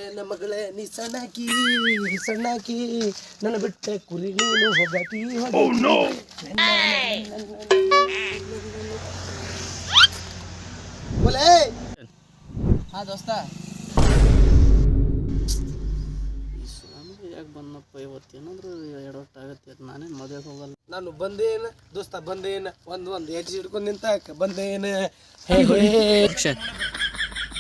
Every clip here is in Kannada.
ನನ್ನ ಮಗಳೇ ನೀ ಸಣ್ಣಾಕಿ ನನ್ನ ಬಿಟ್ಟೆ ಕುರಿ ನೀನು ಹೋಗಾಕಿ ಬೋಲೆ ಹಾ ದೋಸ್ತ ಯಾಕೆ ಬಂದಪ್ಪ ಇವತ್ತು ಏನಾದ್ರು ಎಡವಟ್ಟಾಗತ್ತೆ ನಾನೇನು ಮದುವೆಗೆ ಹೋಗಲ್ಲ. ನಾನು ಬಂದೇನ ದೋಸ್ತ ಬಂದೇನ ಒಂದು ಹೆಜ್ಜೆ ಹಿಡ್ಕೊಂಡು ನಿಂತಾಕ ಬಂದೇನ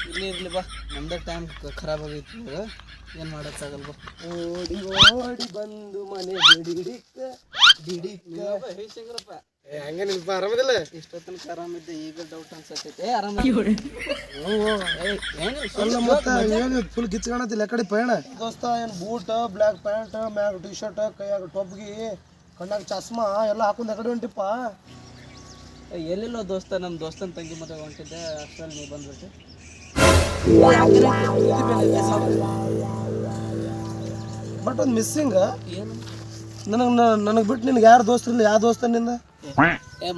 ಇಲ್ಲಿ ಇರಲಿ ಬಾ ನಮ್ದೇ ಟೈಮ್ ಖರಾಬ್ ಆಗೈತಿ ಇವಾಗ ಏನು ಮಾಡೋಕ್ಕಾಗಲ್ಲ ಬಾ. ಓಡಿ ಓಡಿ ಬಂದು ಮನೆ ಡಿಡಿಕ್ಕ ಹಂಗೇನಿಲ್ಪ ಆರಾಮದಿಲ್ಲ ಇಷ್ಟ ತನಕ ಆರಾಮಿದ್ದೆ ಈಗ ಡೌಟ್ ಅನ್ಸತ್ತೈತೆ ಆರಾಮ ಏನು ಫುಲ್ ಕಿಚ್ ಕಾಣತಿಲ್ಲ ಕಡೆ ಪಯಣ ದೋಸ್ತ ಏನು ಬೂಟ್ ಬ್ಲ್ಯಾಕ್ ಪ್ಯಾಂಟ್ ಮ್ಯಾಗ ಟಿ ಶರ್ಟ್ ಕೈಯಾಗ ಟೊಬ್ಗಿ ಕಣ್ಣಾಗ ಚಸ್ಮಾ ಎಲ್ಲ ಹಾಕೊಂಡು ಕಡೆ ಹೊಂಟಿಪ್ಪ. ಎಲ್ಲಿಲ್ಲೋ ದೋಸ್ತ ನಮ್ಮ ದೋಸ್ತನ ತಂಗಿ ಮದುವೆ ಹೊಂಟಿದ್ದೆ ಅಷ್ಟರಲ್ಲಿ ನೀವು ಬಂದ್ಬಿಟ್ಟೆ. ಬಟ್ ಒಂದು ಮಿಸ್ಸಿಂಗ್ ಏನು ನನಗೆ ಬಿಟ್ಟು ನಿನ್ಗೆ ಯಾರು ದೋಸ್ತರಿಲ್ಲ ಯಾವ ದೋಸ್ತ ನಿಂದ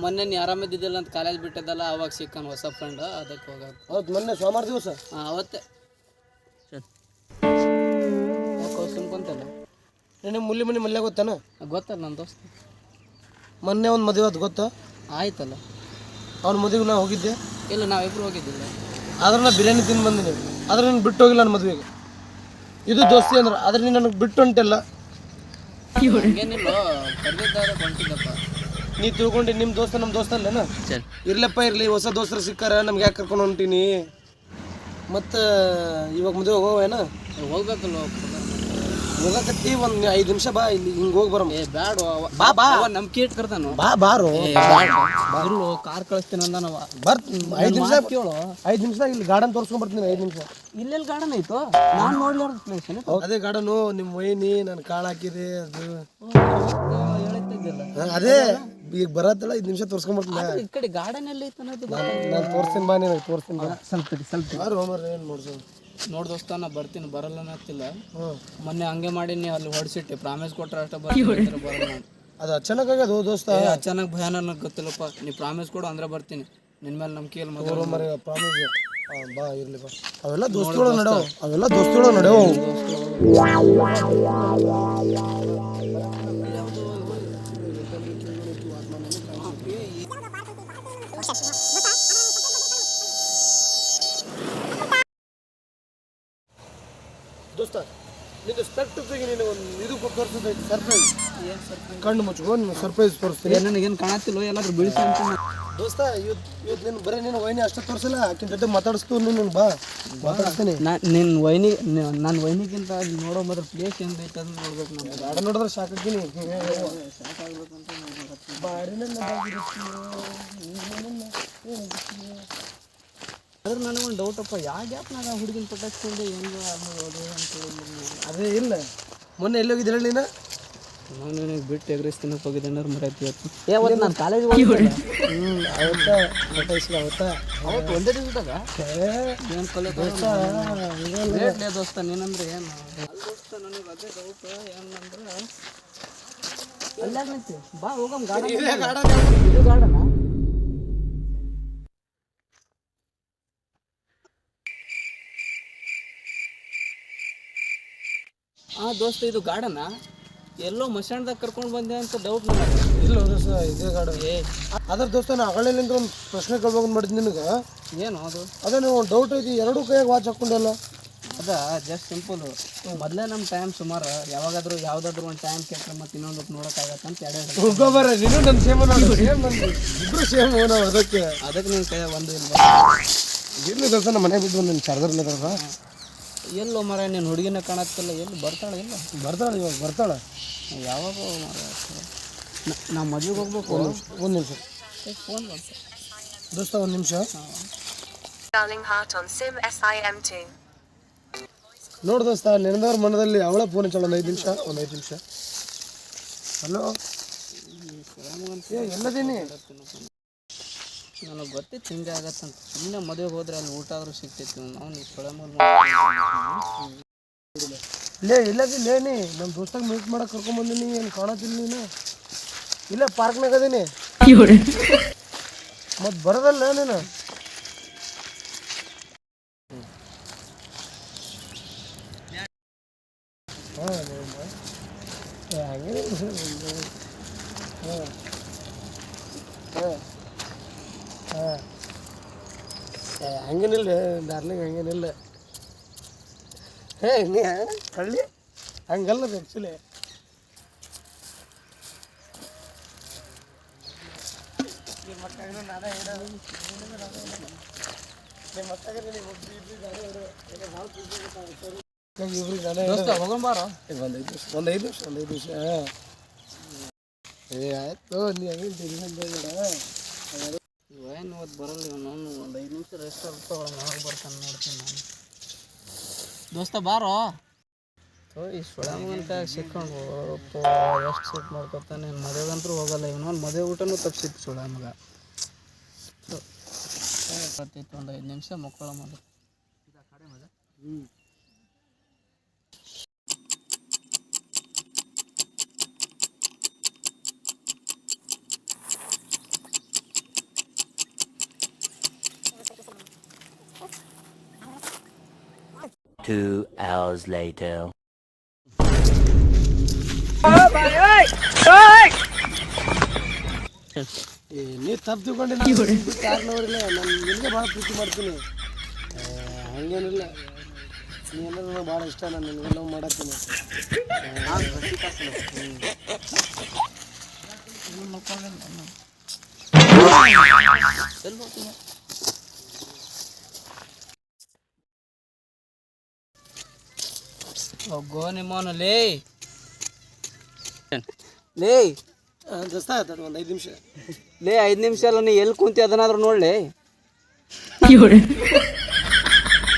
ಮೊನ್ನೆ ನೀ ಆರಾಮಿದ್ದಿದ್ದಿಲ್ಲ ಅಂತ ಕಾಲೇಜ್ ಬಿಟ್ಟಿದ್ದಲ್ಲ ಅವಾಗ ಸಿಕ್ಕನ್ ಹೊಸ ಫ್ರೆಂಡ್ ಅದಕ್ಕೆ ಹೋಗೋದು. ಹೌದು ಮೊನ್ನೆ ಸೋಮವಾರ ದಿವಸ ಹಾಂ ಅವತ್ತೇ ಯಾಕೋ ಸುಮ್ಕೊಂತಲ್ಲ ನಿನಗೆ ಮುಲ್ಲಿ ಮನೆ ಮಲ್ಯ ಗೊತ್ತಾನ ಗೊತ್ತಲ್ಲ ನನ್ನ ದೋಸ್ತ ಮೊನ್ನೆ ಒಂದು ಮದುವೆ ಅದು ಗೊತ್ತಾ ಆಯ್ತಲ್ಲ ಅವ್ನ ಮದುವೆಗೆ ನಾ ಹೋಗಿದ್ದೆ ಇಲ್ಲ ನಾವಿಬ್ರು ಹೋಗಿದ್ದಿಲ್ಲ ಆದ್ರೆ ನಾ ಬಿರಿಯಾನಿ ತಿಂದು ಬಂದಿನಿ ಆದ್ರೆ ನೀನು ಬಿಟ್ಟು ಹೋಗಿಲ್ಲ ನನ್ನ ಮದುವೆಗೆ ಇದು ದೋಸ್ತಿ ಅಂದ್ರೆ ಆದ್ರೆ ನೀನು ನನಗೆ ಬಿಟ್ಟು ಹೊಂಟಿಲ್ಲ ಹಂಗೇನಿಲ್ಲ ಕರೆದಿದ್ದಾಗ ಹೊಂಟಿದ್ದಪ್ಪ ನೀ ತಿಳ್ಕೊಂಡು ನಿಮ್ಮ ದೋಸ್ತ ನಮ್ಮ ದೋಸ್ತ ಅಲ್ಲೇನ ಇರ್ಲಪ್ಪ ಇರಲಿ ಹೊಸ ದೋಸ್ತರು ಸಿಕ್ಕಾರ ನಮ್ಗೆ ಯಾಕೆ ಕರ್ಕೊಂಡು ಹೊಂಟೀನಿ ಮತ್ತು ಇವಾಗ ಮದುವೆ ಹೋಗೋವೇನ ಹೋಗ್ಬೇಕಲ್ಲ ಹೋಗಕತ್ತಿ ಒಂದು 5 ನಿಮಿಷ ಬಾ ಇಲ್ಲಿ ಹಿಂಗೆ ಹೋಗಿ ಬರಮ್ಮ. ಏ ಬ್ಯಾಡ ಬಾ ಬಾ ನಮ್ಮ ಕೇಟ್ ಕರ್ತಾನು ಬಾ ಬಾರು ಇರ್ಲು ಕಾರ್ ಕಳಿಸ್ತೀನಿ ಅಂದ ನಾವು ಬರ್ತ 5 ನಿಮಿಷ ಕೇಳು 5 ನಿಮಿಷದಾಗ ಇಲ್ಲಿ ಗಾರ್ಡನ್ ತೋರ್ಸ್ಕೊಂಡ್ ಬರ್ತೀನಿ 5 ನಿಮಿಷ ಇಲ್ಲೆಲ್ಲಿ ಗಾರ್ಡನ್ ಐತು ನಾನು ನೋಡ್ಲಾರ್ದ ಪ್ಲೇಸ್ ಅದೇ ಗಾರ್ಡನು ನಿಮ್ಮ ವೈನಿ ನಾನು ಕಾಳು ಹಾಕಿದೆ ಅದು ಹೇಳಿದ್ದಿಲ್ಲ ಅದೇ ಈಗ ಬರತ್ತಲ್ಲ 5 ನಿಮಿಷ ತೋರ್ಸ್ಕೊಂಡ್ಬರ್ತೀನಿ ಈ ಕಡೆ ಗಾರ್ಡನ್ ಎಲ್ಲಿ ಐತೆ ಅನ್ನೋದು ನಾನು ತೋರಿಸ್ತೀನಿ ಬಾ ನೀನು ತೋರಿಸ್ತೀನಿ ಬಾ ಸ್ವಲ್ಪ ಯಾರು ಹೋಮರ್ ಏನು ನೋಡ್ಸೋದು ನೋಡ್ ದೋಸ್ತ ನಾ ಬರ್ತೀನಿ ಬರಲ್ಲ ಅನ್ನತ್ತಿಲ್ಲ ಹ್ಞೂ ಮೊನ್ನೆ ಹಂಗೆ ಮಾಡೀನಿ ಅಲ್ಲಿ ಹೊಡ್ಸಿಟ್ಟೆ ಪ್ರಾಮಿಸ್ ಕೊಟ್ರೆ ಅಷ್ಟೇ ಬರಲ್ಲ ಬರಲ್ಲ ಅದು ಅಚಾನಕ್ ಆಗ್ಯದ ದೋಸ್ತ ಅಚಾನಕ್ ಭಯ ನನಗೆ ಗೊತ್ತಿಲ್ಲಪ್ಪ ನೀ ಪ್ರಾಮಿಸ್ ಕೊಡು ಅಂದ್ರೆ ಬರ್ತೀನಿ ನಿನ್ನ ಮೇಲೆ ನಂಬಿಕೆ ಇಲ್ಲ ಮದುವೆ ಮರಿ ಪ್ರಾಮಿಸ್ ಬಾ ಇರ್ಲಿ ಬಾ ಅವೆಲ್ಲ ದೋಸ್ತಿಗಳು ನಡೆಯವು ಅವೆಲ್ಲ ದೋಸ್ತಿಗಳು ನಡೆಯವು ದೋಸ್ತ ನಿಂದು ಸ್ಪೆಕ್ಟಿಗೆ ನೀನು ಒಂದು ಇದು ತೋರಿಸೋದೈತಿ ಸರ್ಪ್ರೈಸ್ ಕಣ್ಣು ಮುಚ್ಕೋ ನೀನು ಸರ್ಪ್ರೈಸ್ ತೋರಿಸ್ತೀನಿ ನನಗೇನು ಕಾಣತ್ತಿಲ್ಲ ಎಲ್ಲಾದ್ರೂ ಬಿಳಿಸಿ ಅಂತ ದೋಸ್ತ ಇವತ್ತು ನೀನು ಬರೀ ನೀನು ವೈನಿ ಅಷ್ಟೇ ತೋರಿಸಿಲ್ಲ ಆಕಿನ ಜೊತೆ ಮಾತಾಡಿಸ್ತು ನೀನು ಬಾ ಮಾತಾಡಿಸ್ತೀನಿ ನಿನ್ನ ವೈನಿ ನನ್ನ ವೈನಿಗಿಂತ ಅಲ್ಲಿ ನೋಡೋ ಮಾತ್ರ ಪ್ಲೇಸ್ ಏನು ಐತೆ ಅದನ್ನ ನೋಡ್ಬೇಕು ನಾನು ಗಾಡ ನೋಡಿದ್ರೆ ಸಾಕಾಗ್ತೀನಿ ಅದ್ರ ನನಗೊಂದು ಡೌಟಪ್ಪ ಯಾವ ಗ್ಯಾಪ್ನಾಗ ಹುಡುಗಿನ ಪಟಾಕ್ಸ್ಕೊಂಡು ಹೆಂಗೆ ಆಗೋದು ಅಂತೇಳಿ ಅದೇ ಇಲ್ಲ ಮೊನ್ನೆ ಎಲ್ಲಿ ಹೋಗಿದ್ದೆ ಹೇಳಿ ನೀನು ನಾನು ನಿನಗೆ ಬಿಟ್ಟು ಎಗ್ರಿಸ್ತೀನಿ ಹೋಗಿದ್ದೆ ಏನಾರು ಮರ್ಯಾತಿ ಇವತ್ತು ನಾನು ಕಾಲೇಜ್ ಹೋಗಿದ್ದೆ ಅವತ್ತು ಒಂದೇ ದಿವಸದಾಗ ಏನು ಕಲೆ ದೋಸ್ತ ನೀನಂದ್ರೆ ಏನು ದೋಸ್ತ ನನಗೆ ಅದೇ ಡೌಟ್ ಏನಂದ್ರೆ ಅಲ್ಲಾಗ ನಿಂತಿ ಬಾ ಹೋಗಮ್ ಗಾರ್ಡನ್ ಇದು ಗಾರ್ಡನ ಹಾಂ ದೋಸ್ತ ಇದು ಗಾರ್ಡನ ಎಲ್ಲೋ ಮಶಾಣದಾಗ ಕರ್ಕೊಂಡು ಬಂದೆ ಅಂತ ಡೌಟ್ ಇಲ್ಲ ದೋಸ್ತ ಇದೇ ಗಾರ್ಡನ್ ಅದ್ರ ದೋಸ್ತ ನಾ ಅಗಳಿಂದ ಒಂದು ಪ್ರಶ್ನೆ ಕೇಳ್ಬೇಕು ಮಾಡಿದ್ ನಿನಗೆ ಏನು ಅದು ಅದೇ ನೀವು ಒಂದು ಡೌಟ್ ಐತಿ ಎರಡೂ ಕೈಯಾಗ ವಾಚ್ ಹಾಕ್ಕೊಂಡಲ್ಲ ಅದ ಜಸ್ಟ್ ಸಿಂಪಲ್ ಮೊದಲೇ ನಮ್ಮ ಟೈಮ್ ಸುಮಾರು ಯಾವಾಗಾದ್ರೂ ಯಾವುದಾದ್ರೂ ಒಂದು ಟೈಮ್ ಕೇಳ್ತಾರೆ ಮತ್ತು ಇನ್ನೊಂದು ನೋಡೋಕ್ಕಾಗತ್ತೆ ಅಂತ ಹುಡ್ಕೊಬರ ನೀನು ನನ್ನ ಸೇಮ್ ಸೇಮ್ ಇಬ್ಬರು ಸೇಮ್ ನಾವು ಅದಕ್ಕೆ ನಿನ್ನ ಕೈ ಒಂದು ಇಲ್ಲ ಇರ್ಲಿ ದೋಸ್ತ ನಮ್ಮ ಮನೆಗೆ ಬಿದ್ದು ಒಂದು ಚಾರ್ಜರ್ ಇದಾರ ಎಲ್ಲೋ ಮರ ನೀನು ಹುಡುಗಿನ ಕಾಣತ್ತಿಲ್ಲ ಎಲ್ಲಿ ಬರ್ತಾಳೆ ಇಲ್ಲ ಬರ್ತಾಳೆ ಇವಾಗ ಬರ್ತಾಳೆ ಯಾವಾಗ ಮರ ನಾ ಮದುವೆಗೆ ಹೋಗ್ಬೇಕು ಒಂದು ನಿಮಿಷ ಫೋನ್ ಮಾಡ್ತಾರೆ ದೋಸ್ತ ಒಂದು ನಿಮಿಷ ನೋಡು ದೋಸ್ತ ನೆನೆದವ್ರ ಮನದಲ್ಲಿ ಅವಳ ಫೋನ್ ಹಚ್ಚೋಣ ಒಂದು 5 ನಿಮಿಷ ಒಂದು 5 ನಿಮಿಷ ಹಲೋ ಎಲ್ಲದೀನಿ ನನಗೆ ಗೊತ್ತಿತ್ತು ಹಿಂಗೆ ಆಗತ್ತಂತ ಸುಮ್ಮನೆ ಮದುವೆಗೆ ಹೋದ್ರೆ ಅಲ್ಲಿ ಊಟ ಆದರೂ ಸಿಗ್ತೈತಿ ನಾವು ಸೊಳೆ ಇಲ್ಲದಿಲ್ಲೇನಿ ನಮ್ಮ ದೋಸ್ತಾಗ ಮೀಟ್ ಮಾಡಕ್ಕೆ ಕರ್ಕೊಂಬಂದಿನಿ ಏನು ಕಾಣತ್ತಿಲ್ಲ ನೀನು ಇಲ್ಲೇ ಪಾರ್ಕ್ನಾಗ ಅದೀನಿ ಮತ್ತು ಬರೋದಲ್ಲ ನೀನು ಹಂಗೇನಿಲ್ಲ ಡಾರ್ಲಿಂಗ್, ಹಂಗೇನಿಲ್ಲ. ನೀ ಕಳ್ಳಿ ಹಂಗಲ್ಲ ಆ್ಯಕ್ಚುಲಿ. ಹೋಗೋಣ ಒಂದು 5 ನಿಮಿಷ. ಆಯ್ತು, ನೀ ಹಂಗೆ ಏನು ಓದ್ ಬರಲ್ಲ ನಾನು. ಒಂದು 5 ನಿಮಿಷ ರೆಸ್ಟ್ ತಗೊಳ್ಳೋಣ, ಯಾವಾಗ ಬರ್ತಾನೆ ನೋಡ್ತೀನಿ ನಾನು. ದೋಸ್ತ ಬಾರೋ. ಈ ಸುಳಮಗಂತ ಸಿಕ್ಕೊಂಡು ಎಷ್ಟು ಸಿಟ್ ಮಾಡ್ಕೊತಾನೆ. ಮದುವೆಗಂತೂ ಹೋಗಲ್ಲ ಇವನು. ಮದುವೆ ಊಟನೂ ತಪ್ಪಿಸಿತ್ತು ಸುಳಮಗ. ಬರ್ತಿತ್ತು ಒಂದು 5 ನಿಮಿಷ ಮಕ್ಕಳ ಮಗ. ಹ್ಞೂ 2 hours later. ನೀ ತಪ್ಪು ತಿಳ್ಕೊಂಡಿಲ್ಲ. ಯಾರನ್ನವರಿಲ್ಲ, ನಾನು ನಿನಗೆ ಭಾಳ ಪ್ರೀತಿ ಮಾಡ್ತೀನಿ. ಹಂಗೇನಿಲ್ಲ, ನೀ ಏನಾದ್ರು ನನಗೆ ಭಾಳ ಇಷ್ಟ. ನಾನು ನಿನಗೆಲ್ಲ ಮಾಡತ್ತೀನಿ. ಹೋಗೋ ನಿಮ್ಮವನು ಲೇ ಲೇ ದೋಸ್ತ ಆಯ್ತು ಒಂದು 5 ನಿಮಿಷ. ಲೇ 5 ನಿಮಿಷ ಅಲ್ಲ, ನೀ ಎಲ್ಲಿ ಕುಂತಿ ಅದನ್ನಾದ್ರೂ ನೋಡ್ಲಿ.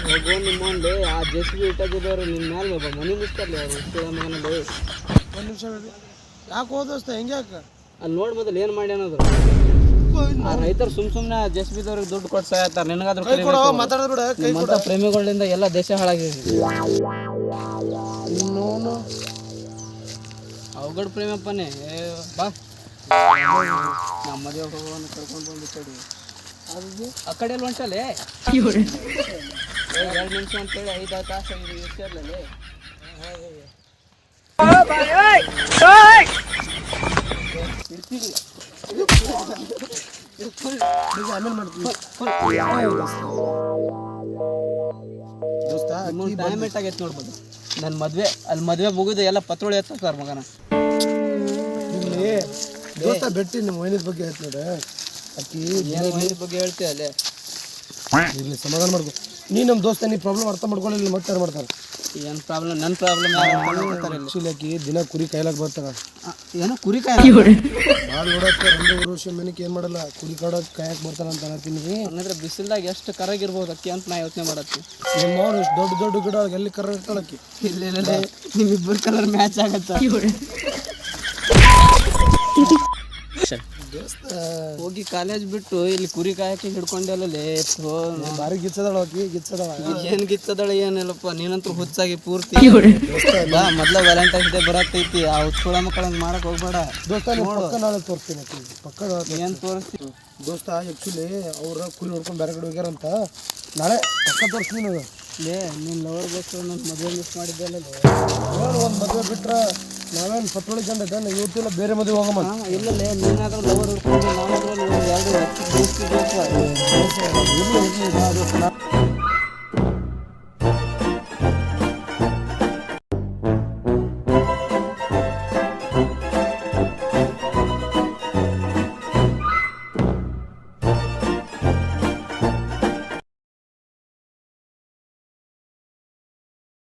ಹೋಗೋ ನಿಮ್ಮವನು ಲೇ. ಆ ಜೆಸಿಬಿ ಇಟ್ಟಾಗಿದ್ದವ್ರು ನಿನ್ನ ಮೇಲೆ ಮನೆ ಮುಚ್ತಾರಲಿ ಅವರು ಮಗನಲ್ಲಿ. 1 ನಿಮಿಷ ಯಾಕೆ ಹೋದೋಸ್ತ ಹೆಂಗೆ ಯಾಕೆ ಅಲ್ಲಿ ನೋಡಿ ಮೊದಲು ಏನು ಮಾಡಿ ಅನ್ನೋದು. ಆ ರೈತರು ಸುಮ್ಮನೆ ಜೆಸಿಬಿದವ್ರಿಗೆ ದುಡ್ಡು ಕೊಟ್ಟು ಸಾಯ್ತಾರೆ. ನಿನಗಾದ್ರೂ ಮಾತಾಡೋದು ಬಿಡ. ನಿಮ್ಮಂಥ ಪ್ರೇಮಿಗಳಿಂದ ಎಲ್ಲ ದೇಶ ಹಾಳಾಗಿದೆ. ಇನ್ನೋನು ಅವಗಡ್ ಪ್ರೇಮಪ್ಪನೇ. ಬಾ ನಮ್ಮ ಮದುವೆ ಹೋಗೋನು ಕರ್ಕೊಂಡು ಬಂದು ಕಡೆ ಆ ಕಡೆ ಎಲ್ಲ ಹೊಂಟಲ್ಲೇ. 2 ನಿಮಿಷ ಅಂತೇಳಿ 5 ತಾಸು ಇರ್ತಿರ್ಲೇ. ಆಮೇಲೆ ಮಾಡ್ತೀನಿ ದೋಸ್ತ. ಟೈಮೆಟ್ ಆಗೈತೆ ನೋಡ್ಬೋದು. ನನ್ನ ಮದುವೆ ಅಲ್ಲಿ ಮದುವೆ ಮುಗಿದು ಎಲ್ಲ ಪತ್ರೋಳಿ ಎತ್ತಾರ ಮಗನ. ಇಲ್ಲಿ ದೋಸ್ತ ಬೆಟ್ಟಿ ನಿಮ್ಮ ವೈನಿದ ಬಗ್ಗೆ ಹೇಳ್ತ ನೋಡ. ಅಕ್ಕಿ ವೈನಿದ ಬಗ್ಗೆ ಹೇಳ್ತೀಯ ಅಲ್ಲೇ. ಇರಲಿ, ಸಮಾಧಾನ ಮಾಡ್ಕೊ. ನೀ ನಮ್ಮ ದೋಸ್ತ, ನೀ ಪ್ರಾಬ್ಲಮ್ ಅರ್ಥ ಮಾಡ್ಕೊಳ್ಳಿ. ಮತ್ತೆ ಯಾರು ಮಾಡ್ತಾರೆ? ಏನು ಪ್ರಾಬ್ಲಮ್? ನನ್ನ ಪ್ರಾಬ್ಲಮ್ ಆ್ಯಕ್ಚುಲಿ ಆಕಿ ದಿನ ಕುರಿ ಕಾಯ್ಲಾಕ ಬರ್ತಾರ. ಏನೋ ಕುರಿ ಕಾಯಿ ಭಾಳ ನೋಡಕ್ಕೆ 2 ವರ್ಷ ಮನೆಗೆ ಏನು ಮಾಡಲ್ಲ, ಕುರಿ ಕಾಡೋಕೆ ಕಾಯಕ್ಕೆ ಬರ್ತಾರ ಅಂತ ಹೇಳ್ತೀನಿ. ಹಂಗಂದ್ರೆ ಬಿಸಿಲ್ದಾಗ ಎಷ್ಟು ಕರಗಿರ್ಬೋದು ಅಕ್ಕಿ ಅಂತ ನಾ ಯೋಚನೆ ಮಾಡತ್ತೀನಿ. ನಿಮ್ಮ ಅವ್ರು ಇಷ್ಟು ದೊಡ್ಡ ದೊಡ್ಡ ಗಿಡ ಎಲ್ಲಿ ಕರ ಇರ್ತಾಳಕ್ಕಿ. ಇಲ್ಲ ನಿಮ್ಮಿಬ್ಬರು ಕಲರ್ ಮ್ಯಾಚ್ ಆಗತ್ತ. ಹೋಗಿ ಕಾಲೇಜ್ ಬಿಟ್ಟು ಇಲ್ಲಿ ಕುರಿ ಕಾಯಕ್ಕೆ ಹಿಡ್ಕೊಂಡೆಲ್ಲೇ. ಭಾರಿ ಗಿಚ್ಚದಳ ಆಕಿ, ಗಿಚ್ಚದಳ. ಏನು ಗಿಚ್ಚದಳ ಏನಿಲ್ಲಪ್ಪ. ನೀನಂತೂ ಹುಚ್ಚಾಗಿ ಪೂರ್ತಿ. ಬಾ ಮೊದ್ಲ ವ್ಯಾಲೆಂಟೈನ್ಸ್ ಡೇ ಬರತ್ತೈತಿ. ಆ ಹುಚ್ಕೊಳ ಮಕ್ಕಳಂಗೆ ಮಾಡಕ್ ಹೋಗ್ಬೇಡ ದೋಸ್ತ. ಪಕ್ಕ ನಾಳೆ ತೋರಿಸ್ತೀನಿ ಆಕಿ, ಪಕ್ಕ ಏನು ತೋರಿಸ್ತೀವಿ ದೋಸ್ತ. ಆ್ಯಕ್ಚುಲಿ ಅವ್ರ ಕುರಿ ಹೊಡ್ಕೊಂಡು ಬೇರೆ ಕಡೆ ಹೋಗ್ಯಾರಂತ. ನಾಳೆ ಪಕ್ಕ ತೋರಿಸ್ತೀನಿ ನಾನು. ಲೇ ನಿನ್ನ ಲವರ್ಗೋಸ್ಕರ ನನ್ನ ಮದುವೆ ಮಿಸ್ ಮಾಡಿದ್ದೆಲ್ಲ. ಒಂದು ಮದುವೆ ಬಿಟ್ರೆ ನಾವೇನು ಪತ್ರೋಳಿ ಜನ ಇದ್ದಾನೆ. ಇವತ್ತಿಲ್ಲ ಬೇರೆ ಮದುವೆ ಹೋಗಮ್ಮ. ಇಲ್ಲಲೇ ನೀನಾದ್ರೂ ಲವರ್ ಹಿಡ್ಕೊಂಡು ನಾನಾದ್ರೂ 2